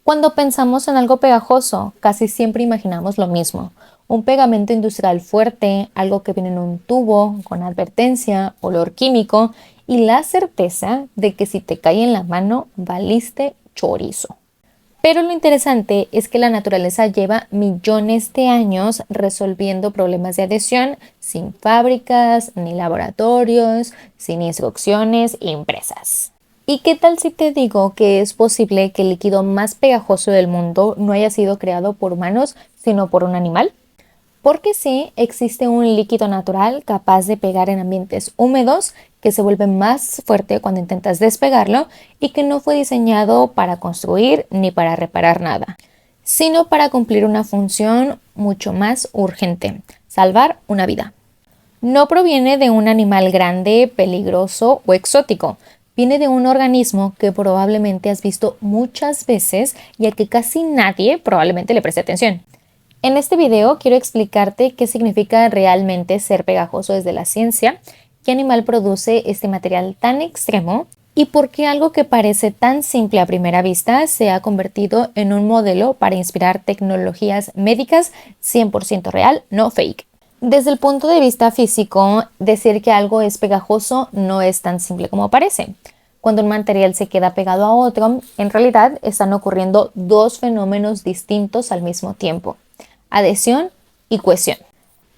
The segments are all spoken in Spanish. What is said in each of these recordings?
Cuando pensamos en algo pegajoso, casi siempre imaginamos lo mismo. Un pegamento industrial fuerte, algo que viene en un tubo, con advertencia, olor químico y la certeza de que si te cae en la mano, valiste chorizo. Pero lo interesante es que la naturaleza lleva millones de años resolviendo problemas de adhesión sin fábricas ni laboratorios, sin instrucciones impresas. ¿Y qué tal si te digo que es posible que el líquido más pegajoso del mundo no haya sido creado por humanos, sino por un animal? Porque sí, existe un líquido natural capaz de pegar en ambientes húmedos que se vuelve más fuerte cuando intentas despegarlo y que no fue diseñado para construir ni para reparar nada, sino para cumplir una función mucho más urgente: salvar una vida. No proviene de un animal grande, peligroso o exótico. Viene de un organismo que probablemente has visto muchas veces y al que casi nadie probablemente le preste atención. En este video quiero explicarte qué significa realmente ser pegajoso desde la ciencia, qué animal produce este material tan extremo y por qué algo que parece tan simple a primera vista se ha convertido en un modelo para inspirar tecnologías médicas 100% real, no fake. Desde el punto de vista físico, decir que algo es pegajoso no es tan simple como parece. Cuando un material se queda pegado a otro, en realidad están ocurriendo dos fenómenos distintos al mismo tiempo: adhesión y cohesión.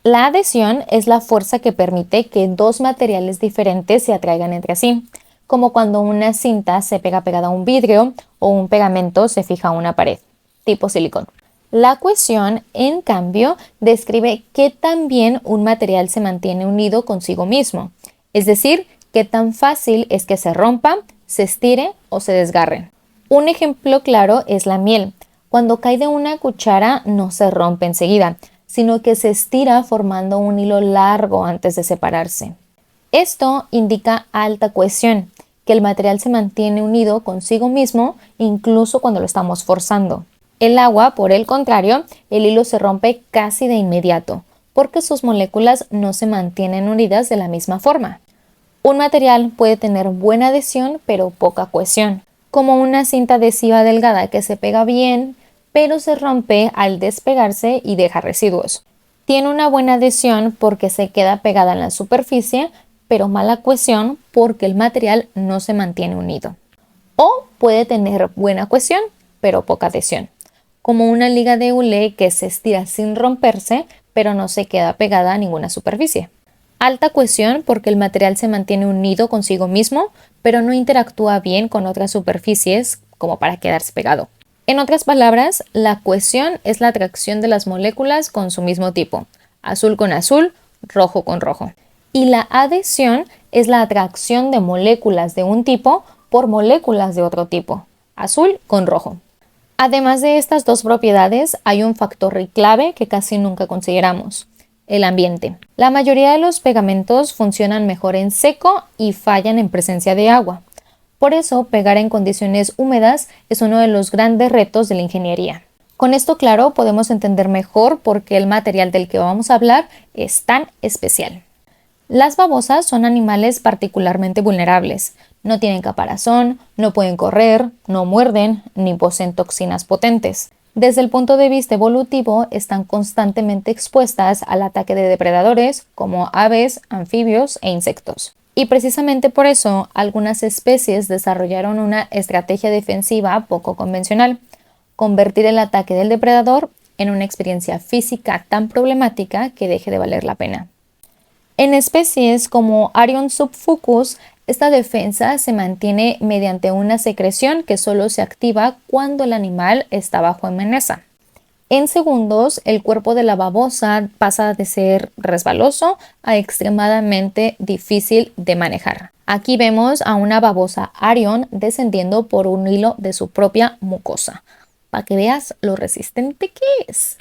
La adhesión es la fuerza que permite que dos materiales diferentes se atraigan entre sí, como cuando una cinta se pega pegada a un vidrio o un pegamento se fija a una pared, tipo silicón. La cohesión, en cambio, describe qué tan bien un material se mantiene unido consigo mismo, es decir, qué tan fácil es que se rompa, se estire o se desgarre. Un ejemplo claro es la miel. Cuando cae de una cuchara no se rompe enseguida, sino que se estira formando un hilo largo antes de separarse. Esto indica alta cohesión, que el material se mantiene unido consigo mismo incluso cuando lo estamos forzando. El agua, por el contrario, el hilo se rompe casi de inmediato, porque sus moléculas no se mantienen unidas de la misma forma. Un material puede tener buena adhesión pero poca cohesión, como una cinta adhesiva delgada que se pega bien, pero se rompe al despegarse y deja residuos. Tiene una buena adhesión porque se queda pegada en la superficie, pero mala cohesión porque el material no se mantiene unido. O puede tener buena cohesión, pero poca adhesión, como una liga de hule que se estira sin romperse, pero no se queda pegada a ninguna superficie. Alta cohesión porque el material se mantiene unido consigo mismo, pero no interactúa bien con otras superficies como para quedarse pegado. En otras palabras, la cohesión es la atracción de las moléculas con su mismo tipo, azul con azul, rojo con rojo. Y la adhesión es la atracción de moléculas de un tipo por moléculas de otro tipo, azul con rojo. Además de estas dos propiedades, hay un factor clave que casi nunca consideramos: el ambiente. La mayoría de los pegamentos funcionan mejor en seco y fallan en presencia de agua. Por eso, pegar en condiciones húmedas es uno de los grandes retos de la ingeniería. Con esto claro, podemos entender mejor por qué el material del que vamos a hablar es tan especial. Las babosas son animales particularmente vulnerables. No tienen caparazón, no pueden correr, no muerden, ni poseen toxinas potentes. Desde el punto de vista evolutivo, están constantemente expuestas al ataque de depredadores como aves, anfibios e insectos. Y precisamente por eso, algunas especies desarrollaron una estrategia defensiva poco convencional: convertir el ataque del depredador en una experiencia física tan problemática que deje de valer la pena. En especies como Arion subfucus, esta defensa se mantiene mediante una secreción que solo se activa cuando el animal está bajo amenaza. En segundos, el cuerpo de la babosa pasa de ser resbaloso a extremadamente difícil de manejar. Aquí vemos a una babosa Arion descendiendo por un hilo de su propia mucosa, para que veas lo resistente que es.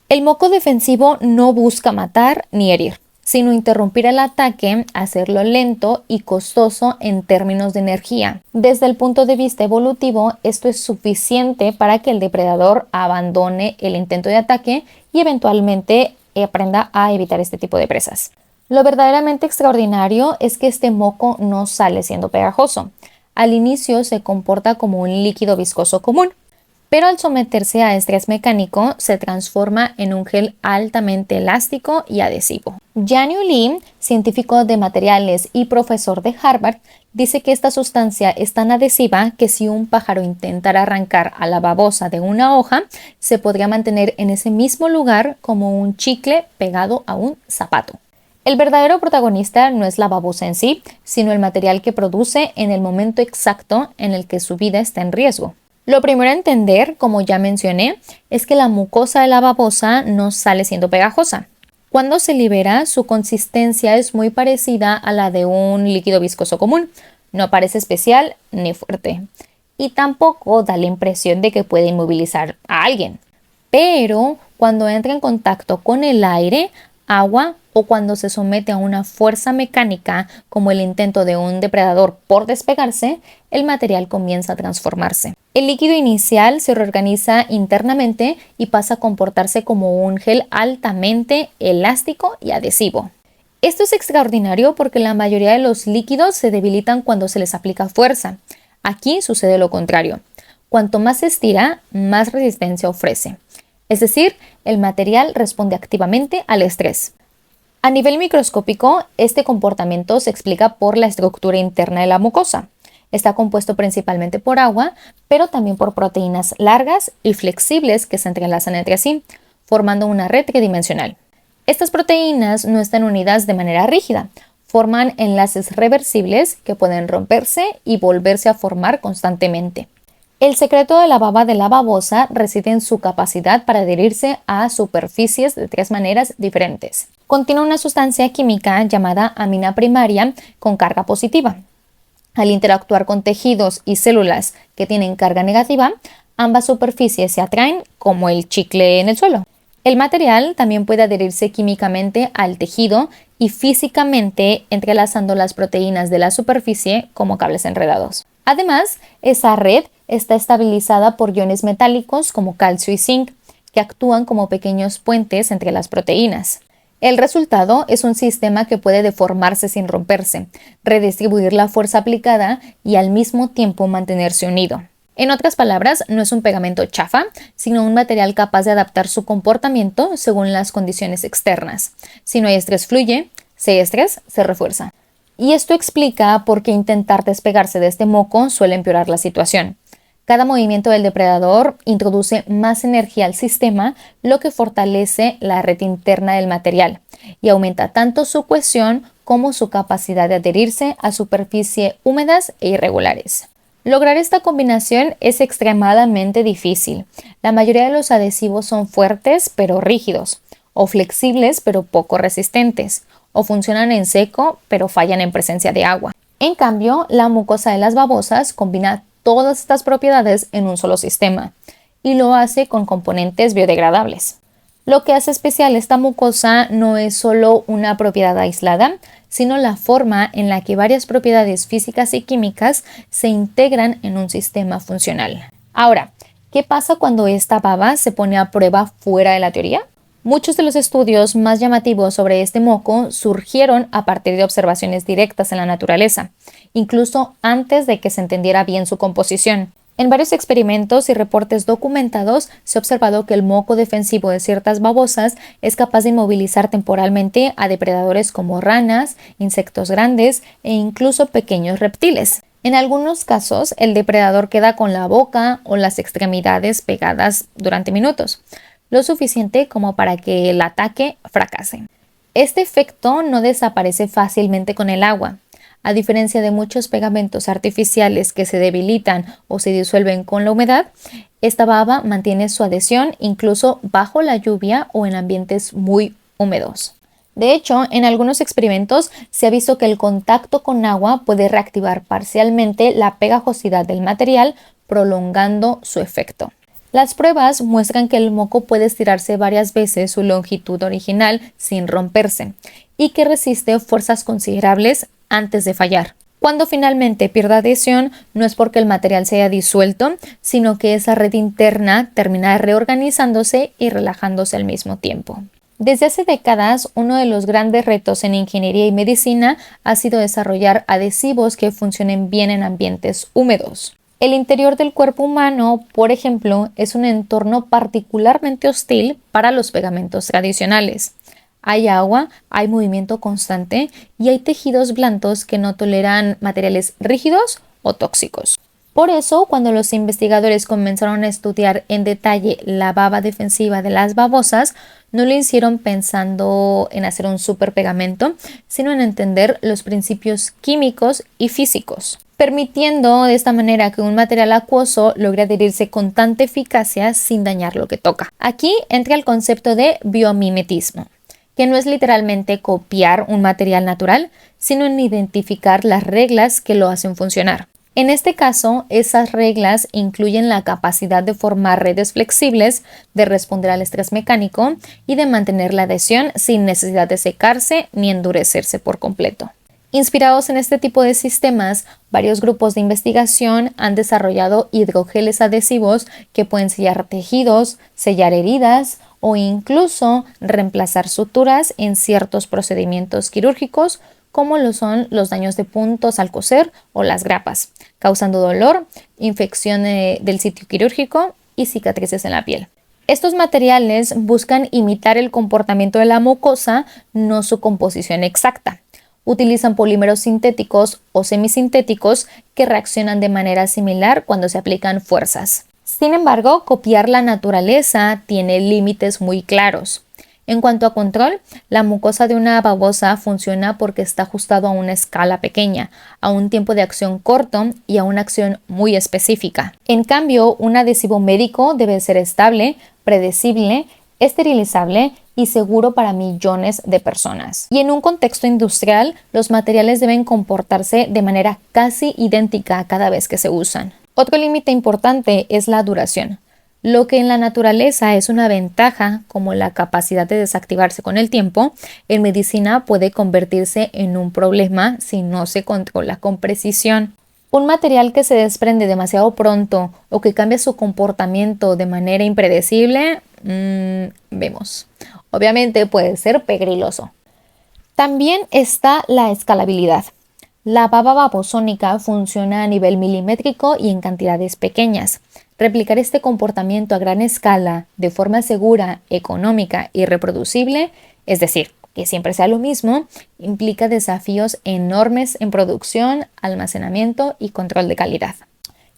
El moco defensivo no busca matar ni herir, sino interrumpir el ataque, hacerlo lento y costoso en términos de energía. Desde el punto de vista evolutivo, esto es suficiente para que el depredador abandone el intento de ataque y eventualmente aprenda a evitar este tipo de presas. Lo verdaderamente extraordinario es que este moco no sale siendo pegajoso. Al inicio se comporta como un líquido viscoso común, pero al someterse a estrés mecánico se transforma en un gel altamente elástico y adhesivo. Jianyu Li, científico de materiales y profesor de Harvard, dice que esta sustancia es tan adhesiva que si un pájaro intentara arrancar a la babosa de una hoja, se podría mantener en ese mismo lugar como un chicle pegado a un zapato. El verdadero protagonista no es la babosa en sí, sino el material que produce en el momento exacto en el que su vida está en riesgo. Lo primero a entender, como ya mencioné, es que la mucosa de la babosa no sale siendo pegajosa. Cuando se libera, su consistencia es muy parecida a la de un líquido viscoso común. No parece especial ni fuerte. Y tampoco da la impresión de que puede inmovilizar a alguien. Pero cuando entra en contacto con el aire, agua o cuando se somete a una fuerza mecánica como el intento de un depredador por despegarse, el material comienza a transformarse. El líquido inicial se reorganiza internamente y pasa a comportarse como un gel altamente elástico y adhesivo. Esto es extraordinario porque la mayoría de los líquidos se debilitan cuando se les aplica fuerza. Aquí sucede lo contrario. Cuanto más se estira, más resistencia ofrece. Es decir, el material responde activamente al estrés. A nivel microscópico, este comportamiento se explica por la estructura interna de la mucosa. Está compuesto principalmente por agua, pero también por proteínas largas y flexibles que se entrelazan entre sí, formando una red tridimensional. Estas proteínas no están unidas de manera rígida, forman enlaces reversibles que pueden romperse y volverse a formar constantemente. El secreto de la baba de la babosa reside en su capacidad para adherirse a superficies de 3 maneras diferentes. Contiene una sustancia química llamada amina primaria con carga positiva. Al interactuar con tejidos y células que tienen carga negativa, ambas superficies se atraen como el chicle en el suelo. El material también puede adherirse químicamente al tejido y físicamente entrelazando las proteínas de la superficie como cables enredados. Además, esa red está estabilizada por iones metálicos como calcio y zinc, que actúan como pequeños puentes entre las proteínas. El resultado es un sistema que puede deformarse sin romperse, redistribuir la fuerza aplicada y al mismo tiempo mantenerse unido. En otras palabras, no es un pegamento chafa, sino un material capaz de adaptar su comportamiento según las condiciones externas. Si no hay estrés, fluye; si hay estrés, se refuerza. Y esto explica por qué intentar despegarse de este moco suele empeorar la situación. Cada movimiento del depredador introduce más energía al sistema, lo que fortalece la red interna del material y aumenta tanto su cohesión como su capacidad de adherirse a superficies húmedas e irregulares. Lograr esta combinación es extremadamente difícil. La mayoría de los adhesivos son fuertes pero rígidos, o flexibles pero poco resistentes, o funcionan en seco pero fallan en presencia de agua. En cambio, la mucosa de las babosas combina todas estas propiedades en un solo sistema y lo hace con componentes biodegradables. Lo que hace especial esta mucosa no es solo una propiedad aislada, sino la forma en la que varias propiedades físicas y químicas se integran en un sistema funcional. Ahora, ¿qué pasa cuando esta baba se pone a prueba fuera de la teoría? Muchos de los estudios más llamativos sobre este moco surgieron a partir de observaciones directas en la naturaleza, incluso antes de que se entendiera bien su composición. En varios experimentos y reportes documentados se ha observado que el moco defensivo de ciertas babosas es capaz de inmovilizar temporalmente a depredadores como ranas, insectos grandes e incluso pequeños reptiles. En algunos casos, el depredador queda con la boca o las extremidades pegadas durante minutos, lo suficiente como para que el ataque fracase. Este efecto no desaparece fácilmente con el agua. A diferencia de muchos pegamentos artificiales que se debilitan o se disuelven con la humedad, esta baba mantiene su adhesión incluso bajo la lluvia o en ambientes muy húmedos. De hecho, en algunos experimentos se ha visto que el contacto con agua puede reactivar parcialmente la pegajosidad del material, prolongando su efecto. Las pruebas muestran que el moco puede estirarse varias veces su longitud original sin romperse y que resiste fuerzas considerables antes de fallar. Cuando finalmente pierde adhesión, no es porque el material se haya disuelto, sino que esa red interna termina reorganizándose y relajándose al mismo tiempo. Desde hace décadas, uno de los grandes retos en ingeniería y medicina ha sido desarrollar adhesivos que funcionen bien en ambientes húmedos. El interior del cuerpo humano, por ejemplo, es un entorno particularmente hostil para los pegamentos tradicionales. Hay agua, hay movimiento constante y hay tejidos blandos que no toleran materiales rígidos o tóxicos. Por eso, cuando los investigadores comenzaron a estudiar en detalle la baba defensiva de las babosas, no lo hicieron pensando en hacer un superpegamento, sino en entender los principios químicos y físicos, permitiendo de esta manera que un material acuoso logre adherirse con tanta eficacia sin dañar lo que toca. Aquí entra el concepto de biomimetismo, que no es literalmente copiar un material natural, sino en identificar las reglas que lo hacen funcionar. En este caso, esas reglas incluyen la capacidad de formar redes flexibles, de responder al estrés mecánico y de mantener la adhesión sin necesidad de secarse ni endurecerse por completo. Inspirados en este tipo de sistemas, varios grupos de investigación han desarrollado hidrogeles adhesivos que pueden sellar tejidos, sellar heridas o incluso reemplazar suturas en ciertos procedimientos quirúrgicos, como lo son los daños de puntos al coser o las grapas, causando dolor, infección del sitio quirúrgico y cicatrices en la piel. Estos materiales buscan imitar el comportamiento de la mucosa, no su composición exacta. Utilizan polímeros sintéticos o semisintéticos que reaccionan de manera similar cuando se aplican fuerzas. Sin embargo, copiar la naturaleza tiene límites muy claros. En cuanto a control, la mucosa de una babosa funciona porque está ajustado a una escala pequeña, a un tiempo de acción corto y a una acción muy específica. En cambio, un adhesivo médico debe ser estable, predecible, esterilizable y seguro para millones de personas. Y en un contexto industrial, los materiales deben comportarse de manera casi idéntica cada vez que se usan. Otro límite importante es la duración. Lo que en la naturaleza es una ventaja, como la capacidad de desactivarse con el tiempo, en medicina puede convertirse en un problema si no se controla con precisión. Un material que se desprende demasiado pronto o que cambia su comportamiento de manera impredecible, vemos. Obviamente puede ser peligroso. También está la escalabilidad. La baba babosónica funciona a nivel milimétrico y en cantidades pequeñas. Replicar este comportamiento a gran escala, de forma segura, económica y reproducible, es decir, que siempre sea lo mismo, implica desafíos enormes en producción, almacenamiento y control de calidad.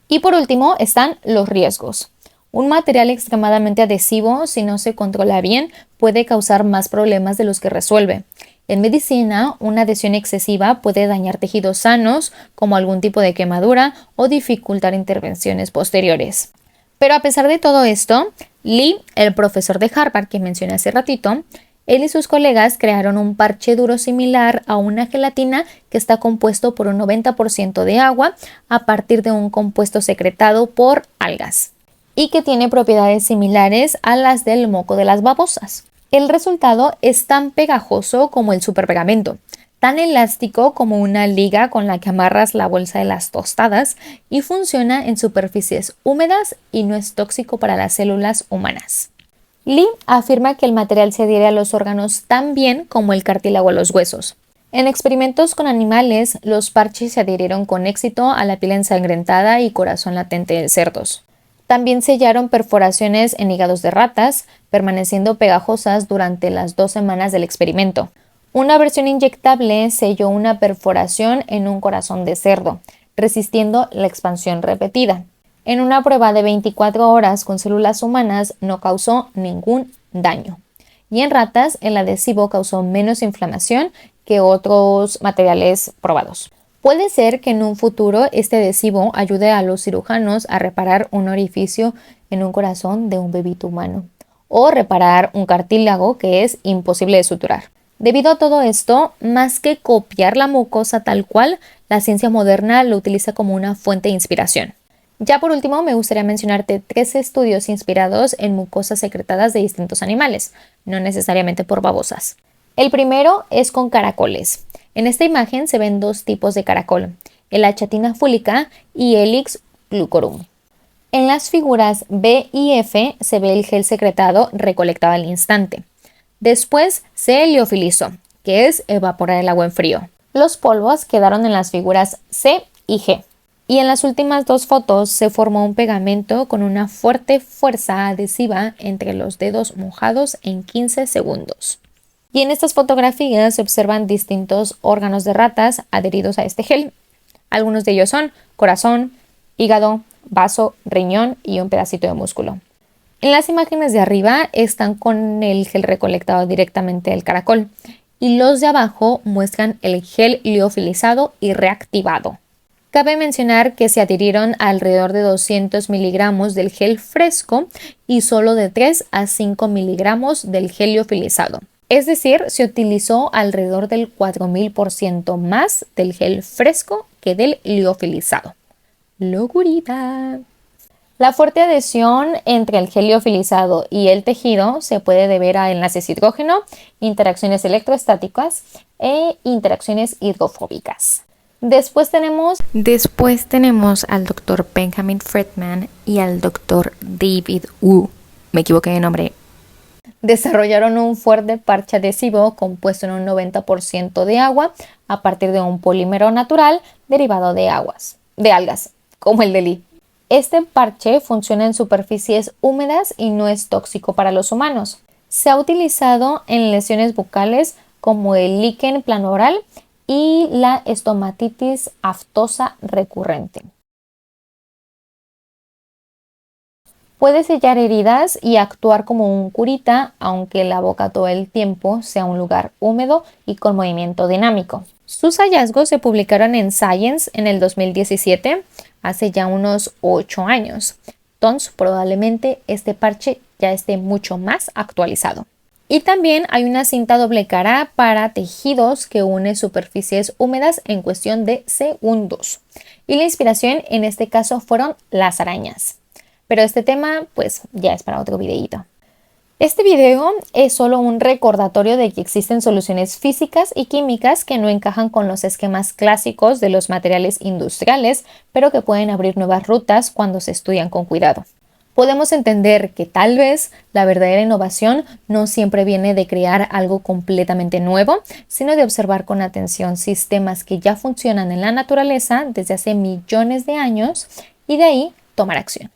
Y por último están los riesgos. Un material extremadamente adhesivo, si no se controla bien, puede causar más problemas de los que resuelve. En medicina, una adhesión excesiva puede dañar tejidos sanos, como algún tipo de quemadura, o dificultar intervenciones posteriores. Pero a pesar de todo esto, Lee, el profesor de Harvard que mencioné hace ratito, él y sus colegas crearon un parche duro similar a una gelatina que está compuesto por un 90% de agua a partir de un compuesto secretado por algas y que tiene propiedades similares a las del moco de las babosas. El resultado es tan pegajoso como el superpegamento, tan elástico como una liga con la que amarras la bolsa de las tostadas y funciona en superficies húmedas y no es tóxico para las células humanas. Lee afirma que el material se adhiere a los órganos tan bien como el cartílago a los huesos. En experimentos con animales, los parches se adhirieron con éxito a la piel ensangrentada y corazón latente de cerdos. También sellaron perforaciones en hígados de ratas, permaneciendo pegajosas durante las 2 semanas del experimento. Una versión inyectable selló una perforación en un corazón de cerdo, resistiendo la expansión repetida. En una prueba de 24 horas con células humanas no causó ningún daño. Y en ratas, el adhesivo causó menos inflamación que otros materiales probados. Puede ser que en un futuro este adhesivo ayude a los cirujanos a reparar un orificio en un corazón de un bebito humano o reparar un cartílago que es imposible de suturar. Debido a todo esto, más que copiar la mucosa tal cual, la ciencia moderna lo utiliza como una fuente de inspiración. Ya por último, me gustaría mencionarte 3 estudios inspirados en mucosas secretadas de distintos animales, no necesariamente por babosas. El primero es con caracoles. En esta imagen se ven 2 tipos de caracol, el Achatina fulica y Helix glucorum. En las figuras B y F se ve el gel secretado recolectado al instante. Después se liofilizó, que es evaporar el agua en frío. Los polvos quedaron en las figuras C y G. Y en las últimas dos fotos se formó un pegamento con una fuerte fuerza adhesiva entre los dedos mojados en 15 segundos. Y en estas fotografías se observan distintos órganos de ratas adheridos a este gel. Algunos de ellos son corazón, hígado, vaso, riñón y un pedacito de músculo. En las imágenes de arriba están con el gel recolectado directamente del caracol y los de abajo muestran el gel liofilizado y reactivado. Cabe mencionar que se adhirieron alrededor de 200 miligramos del gel fresco y solo de 3 a 5 miligramos del gel liofilizado. Es decir, se utilizó alrededor del 4000% más del gel fresco que del liofilizado. ¡Locurita! La fuerte adhesión entre el gel liofilizado y el tejido se puede deber a enlaces hidrógeno, interacciones electrostáticas e interacciones hidrofóbicas. Después tenemos al Dr. Benjamin Friedman y al Dr. David Wu. Me equivoqué de nombre. Desarrollaron un fuerte parche adhesivo compuesto en un 90% de agua a partir de un polímero natural derivado de algas, como el delí. Este parche funciona en superficies húmedas y no es tóxico para los humanos. Se ha utilizado en lesiones bucales como el líquen planoral y la estomatitis aftosa recurrente. Puede sellar heridas y actuar como un curita, aunque la boca todo el tiempo sea un lugar húmedo y con movimiento dinámico. Sus hallazgos se publicaron en Science en el 2017, hace ya unos 8 años. Entonces, probablemente este parche ya esté mucho más actualizado. Y también hay una cinta doble cara para tejidos que une superficies húmedas en cuestión de segundos. Y la inspiración en este caso fueron las arañas. Pero este tema pues ya es para otro videito. Este video es solo un recordatorio de que existen soluciones físicas y químicas que no encajan con los esquemas clásicos de los materiales industriales, pero que pueden abrir nuevas rutas cuando se estudian con cuidado. Podemos entender que tal vez la verdadera innovación no siempre viene de crear algo completamente nuevo, sino de observar con atención sistemas que ya funcionan en la naturaleza desde hace millones de años y de ahí tomar acción.